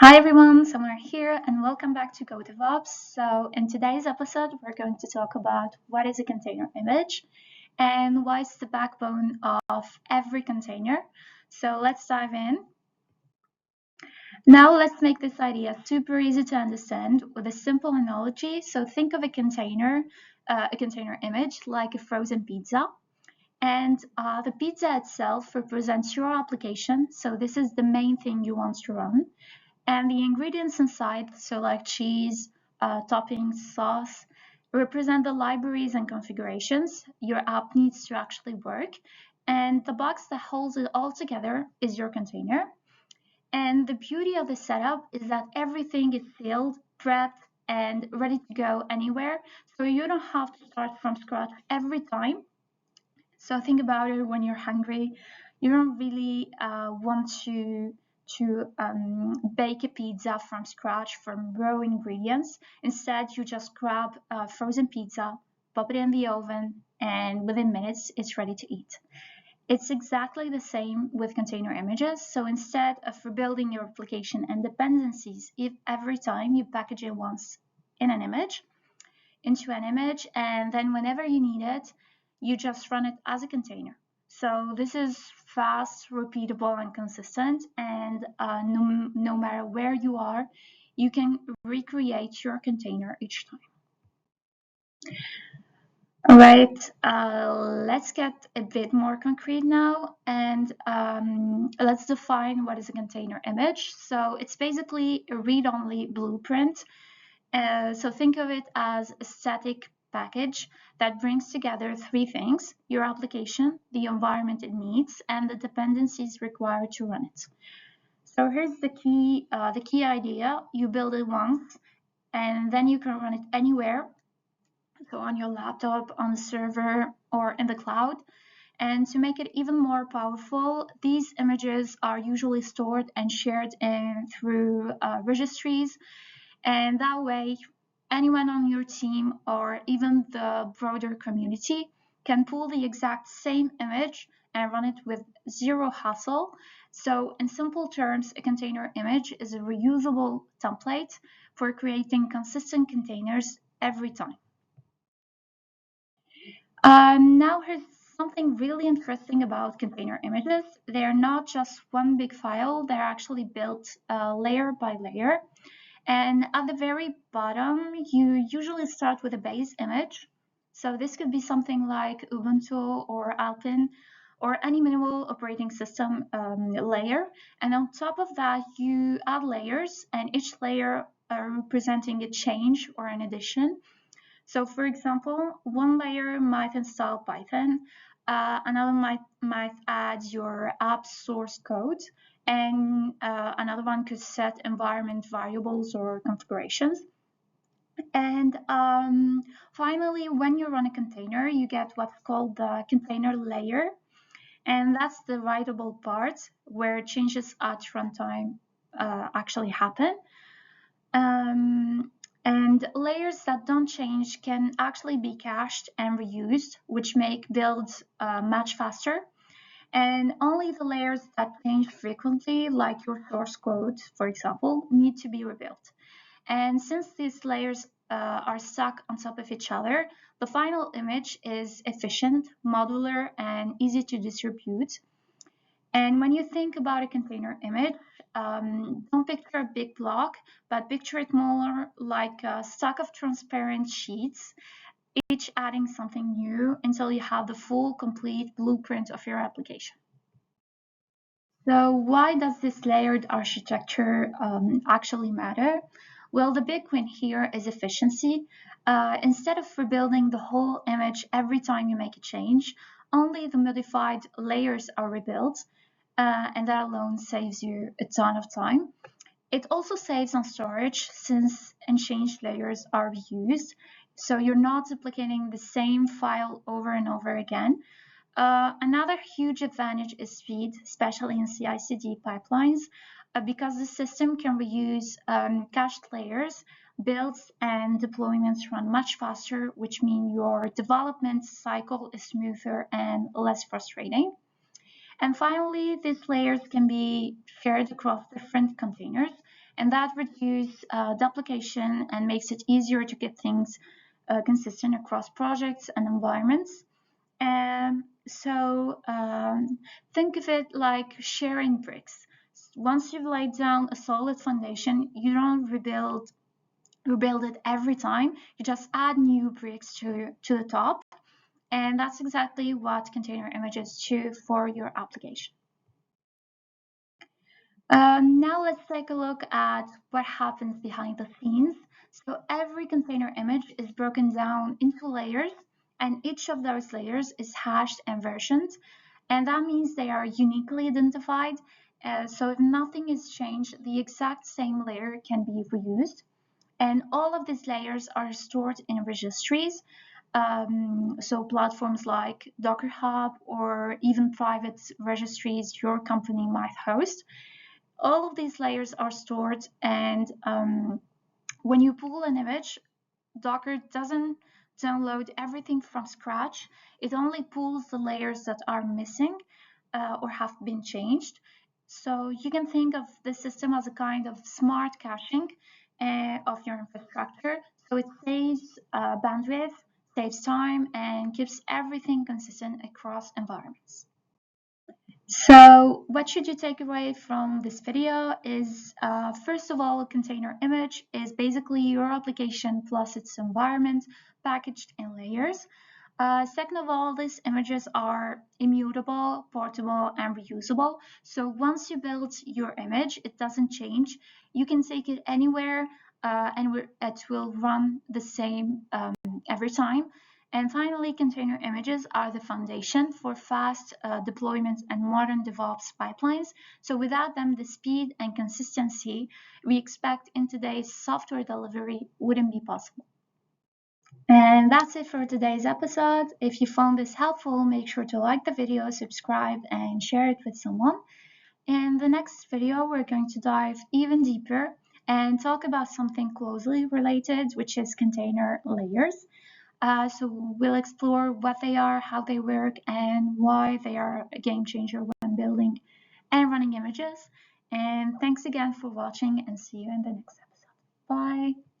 Hi everyone, Summer here, and welcome back to Go DevOps. So, in today's episode, we're going to talk about what is a container image and why it's the backbone of every container. So, let's dive in. Now, let's make this idea super easy to understand with a simple analogy. So, think of a container image like a frozen pizza. And the pizza itself represents your application. So, this is the main thing you want to run. And the ingredients inside, so like cheese, toppings, sauce, represent the libraries and configurations your app needs to actually work. And the box that holds it all together is your container. And the beauty of the setup is that everything is sealed, prepped, and ready to go anywhere. So you don't have to start from scratch every time. So think about it when you're hungry. You don't really want to bake a pizza from scratch from raw ingredients. Instead, you just grab frozen pizza, pop it in the oven, and within minutes, it's ready to eat. It's exactly the same with container images. So instead of rebuilding your application and dependencies if every time you package it once in an image, into an image, and then whenever you need it, you just run it as a container. So this is fast, repeatable, and consistent, and no matter where you are, you can recreate your container each time. All right, let's get a bit more concrete now, and let's define what is a container image. So it's basically a read-only blueprint. So think of it as a static package that brings together three things: your application, the environment it needs, and the dependencies required to run it. So here's the key idea. You build it once, and then you can run it anywhere. So on your laptop, on the server, or in the cloud. And to make it even more powerful, these images are usually stored and shared through registries. And that way, anyone on your team or even the broader community can pull the exact same image and run it with zero hassle. So in simple terms, a container image is a reusable template for creating consistent containers every time. Now here's something really interesting about container images. They're not just one big file, they're actually built layer by layer. And at the very bottom, you usually start with a base image. So this could be something like Ubuntu or Alpine or any minimal operating system layer. And on top of that, you add layers, and each layer representing a change or an addition. So for example, one layer might install Python, another might add your app source code, and another one could set environment variables or configurations. And finally, when you run a container, you get what's called the container layer, and that's the writable part where changes at runtime actually happen. And layers that don't change can actually be cached and reused, which make builds much faster. And only the layers that change frequently, like your source code, for example, need to be rebuilt. And since these layers are stuck on top of each other, the final image is efficient, modular, and easy to distribute. And when you think about a container image, don't picture a big block, but picture it more like a stack of transparent sheets, each adding something new until you have the full, complete blueprint of your application. So why does this layered architecture actually matter? Well, the big win here is efficiency. Instead of rebuilding the whole image every time you make a change, only the modified layers are rebuilt, and that alone saves you a ton of time. It also saves on storage since unchanged layers are reused, so you're not duplicating the same file over and over again. Another huge advantage is speed, especially in CI/CD pipelines, because the system can reuse cached layers. Builds and deployments run much faster, which means your development cycle is smoother and less frustrating. And finally, these layers can be shared across different containers, and that reduces duplication and makes it easier to get things consistent across projects and environments. So think of it like sharing bricks. Once you've laid down a solid foundation, you don't rebuild it every time. You just add new bricks to the top. And that's exactly what container images do for your application. Now let's take a look at what happens behind the scenes. So every container image is broken down into layers, and each of those layers is hashed and versioned. And that means they are uniquely identified. So if nothing is changed, the exact same layer can be reused. And all of these layers are stored in registries. So platforms like Docker Hub or even private registries your company might host. All of these layers are stored, and when you pull an image, Docker doesn't download everything from scratch. It only pulls the layers that are missing or have been changed. So you can think of the system as a kind of smart caching of your infrastructure. So it saves bandwidth, saves time, and keeps everything consistent across environments. So what should you take away from this video is, first of all, a container image is basically your application plus its environment packaged in layers. Second of all, these images are immutable, portable, and reusable. So once you build your image, it doesn't change. You can take it anywhere and it will run the same every time. And finally, container images are the foundation for fast deployment and modern DevOps pipelines. So without them, the speed and consistency we expect in today's software delivery wouldn't be possible. And that's it for today's episode. If you found this helpful, make sure to like the video, subscribe, and share it with someone. In the next video, we're going to dive even deeper and talk about something closely related, which is container layers. So we'll explore what they are, how they work, and why they are a game changer when building and running images. And thanks again for watching, and see you in the next episode. Bye.